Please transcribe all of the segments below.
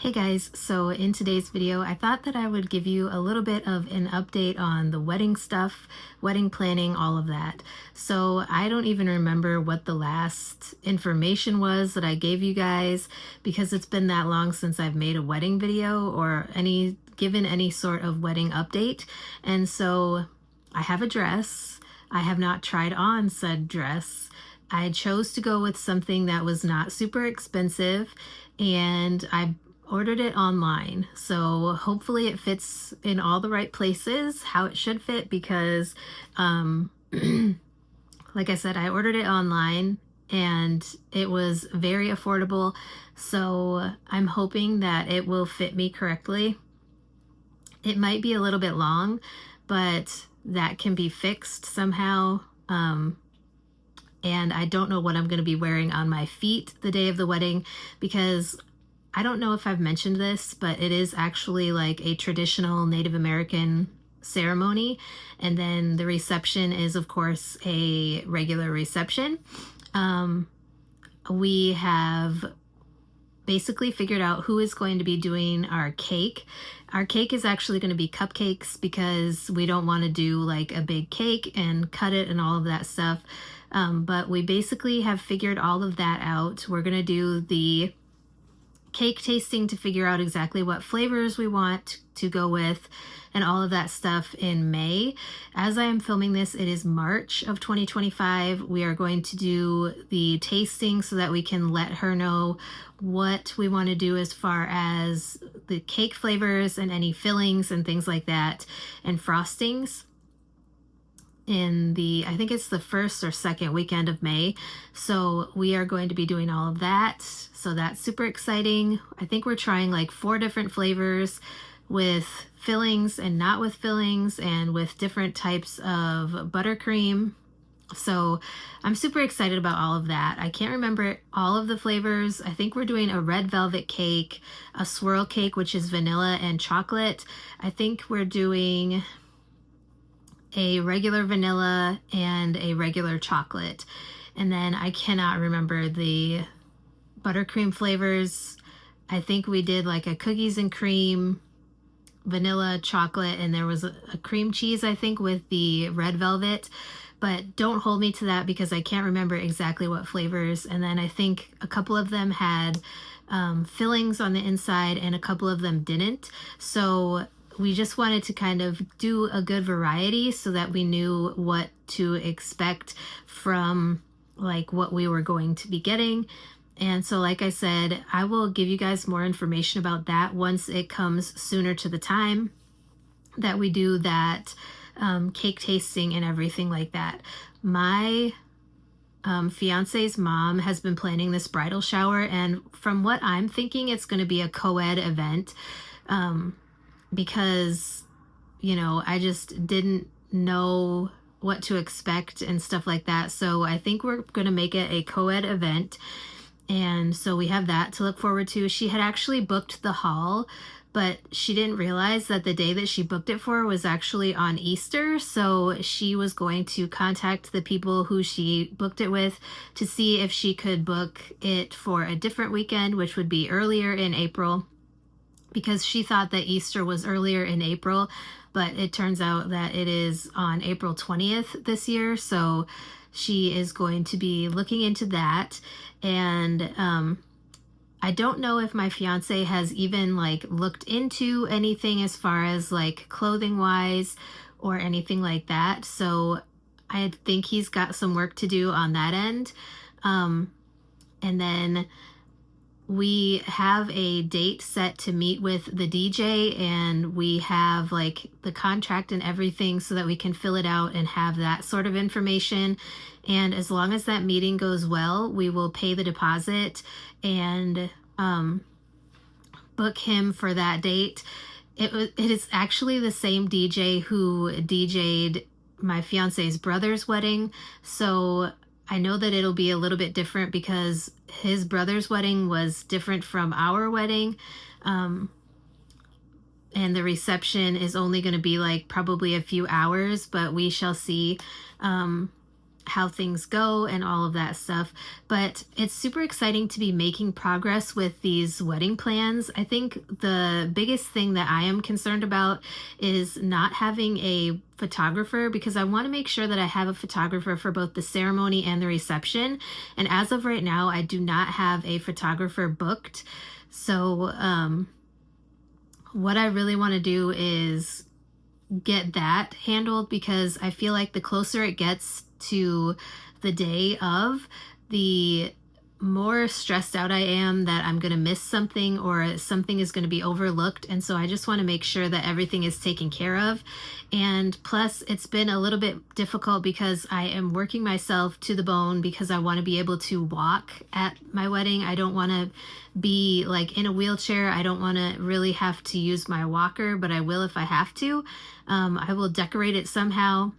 Hey guys, so in today's video, I thought that I would give you a little bit of an update on the wedding stuff, wedding planning, all of that. So I don't even remember what the last information was that I gave you guys because it's been that long since I've made a wedding video or given any sort of wedding update. And so I have a dress. I have not tried on said dress. I chose to go with something that was not super expensive, and I ordered it online. So hopefully it fits in all the right places, how it should fit, because like I said, I ordered it online and it was very affordable. So I'm hoping that it will fit me correctly. It might be a little bit long, but that can be fixed somehow. And I don't know what I'm going to be wearing on my feet the day of the wedding, because I don't know if I've mentioned this, but it is actually like a traditional Native American ceremony. And then the reception is, of course, a regular reception. We have basically figured out who is going to be doing our cake. Our cake is actually going to be cupcakes because we don't want to do like a big cake and cut it and all of that stuff. But we basically have figured all of that out. We're going to do the cake tasting to figure out exactly what flavors we want to go with and all of that stuff in May. As I am filming this, it is March of 2025. We are going to do the tasting so that we can let her know what we want to do as far as the cake flavors and any fillings and things like that, and frostings I think it's the first or second weekend of May. So we are going to be doing all of that. So that's super exciting. I think we're trying like 4 different flavors with fillings and not with fillings, and with different types of buttercream. So I'm super excited about all of that. I can't remember all of the flavors. I think we're doing a red velvet cake, a swirl cake, which is vanilla and chocolate. I think we're doing a regular vanilla and a regular chocolate. And then I cannot remember the buttercream flavors. I think we did like a cookies and cream, vanilla, chocolate, and there was a cream cheese, I think, with the red velvet. But don't hold me to that because I can't remember exactly what flavors. And then I think a couple of them had fillings on the inside and a couple of them didn't. So we just wanted to kind of do a good variety so that we knew what to expect from like what we were going to be getting. And so, like I said, I will give you guys more information about that once it comes sooner to the time that we do that cake tasting and everything like that. My fiance's mom has been planning this bridal shower, and from what I'm thinking, it's going to be a co-ed event. Because, I just didn't know what to expect and stuff like that. So I think we're going to make it a co-ed event. And so we have that to look forward to. She had actually booked the hall, but she didn't realize that the day that she booked it for was actually on Easter. So she was going to contact the people who she booked it with to see if she could book it for a different weekend, which would be earlier in April, because she thought that Easter was earlier in April, but it turns out that it is on April 20th this year. So she is going to be looking into that. And I don't know if my fiance has even like looked into anything as far as like clothing wise or anything like that. So I think he's got some work to do on that end. And then we have a date set to meet with the DJ, and we have like the contract and everything so that we can fill it out and have that sort of information. And as long as that meeting goes well, we will pay the deposit and book him for that date. It is actually the same DJ who DJ'd my fiance's brother's wedding. So I know that it'll be a little bit different because his brother's wedding was different from our wedding. And the reception is only going to be like probably a few hours, but we shall see. how things go and all of that stuff. But it's super exciting to be making progress with these wedding plans. I think the biggest thing that I am concerned about is not having a photographer, because I want to make sure that I have a photographer for both the ceremony and the reception. And as of right now, I do not have a photographer booked. So what I really want to do is get that handled, because I feel like the closer it gets to the day of, the more stressed out I am that I'm going to miss something or something is going to be overlooked. And so I just want to make sure that everything is taken care of. And plus, it's been a little bit difficult because I am working myself to the bone because I want to be able to walk at my wedding. I don't want to be like in a wheelchair. I don't want to really have to use my walker, but I will if I have to. I will decorate it somehow.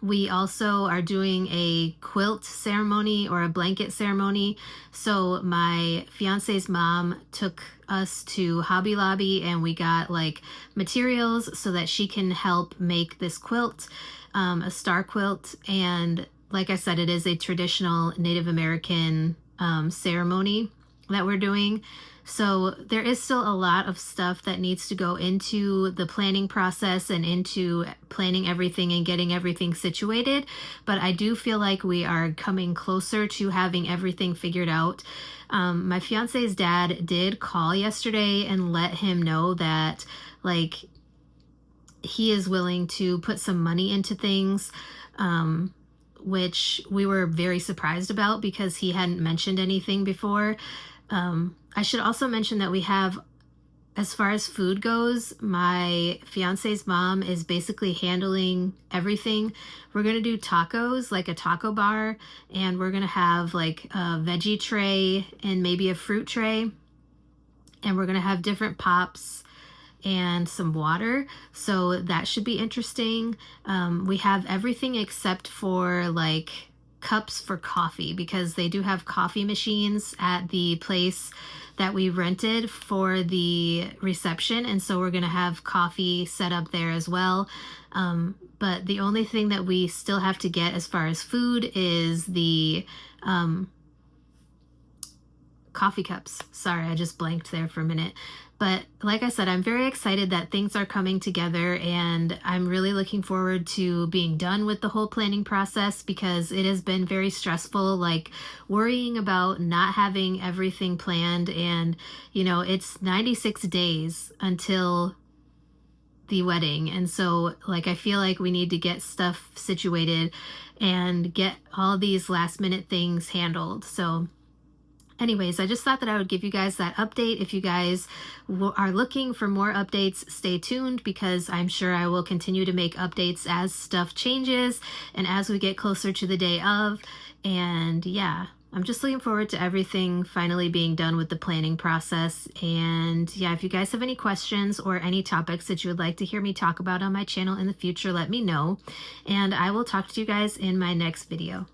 We also are doing a quilt ceremony or a blanket ceremony. So my fiance's mom took us to Hobby Lobby and we got like materials so that she can help make this quilt, a star quilt. And like I said, it is a traditional Native American ceremony that we're doing. So there is still a lot of stuff that needs to go into the planning process and into planning everything and getting everything situated. But I do feel like we are coming closer to having everything figured out. My fiance's dad did call yesterday and let him know that like he is willing to put some money into things, which we were very surprised about because he hadn't mentioned anything before. I should also mention that we have, as far as food goes, my fiance's mom is basically handling everything. We're going to do tacos, like a taco bar, and we're going to have like a veggie tray and maybe a fruit tray. And we're going to have different pops and some water. So that should be interesting. We have everything except for like cups for coffee, because they do have coffee machines at the place that we rented for the reception, and so we're going to have coffee set up there as well. But the only thing that we still have to get as far as food is the coffee cups. Sorry, I just blanked there for a minute. But like I said, I'm very excited that things are coming together, and I'm really looking forward to being done with the whole planning process, because it has been very stressful, like worrying about not having everything planned. And, you know, it's 96 days until the wedding. And so like, I feel like we need to get stuff situated and get all these last minute things handled. So anyways, I just thought that I would give you guys that update. If you guys are looking for more updates, stay tuned, because I'm sure I will continue to make updates as stuff changes and as we get closer to the day of. And yeah, I'm just looking forward to everything finally being done with the planning process. And yeah, if you guys have any questions or any topics that you would like to hear me talk about on my channel in the future, let me know. And I will talk to you guys in my next video.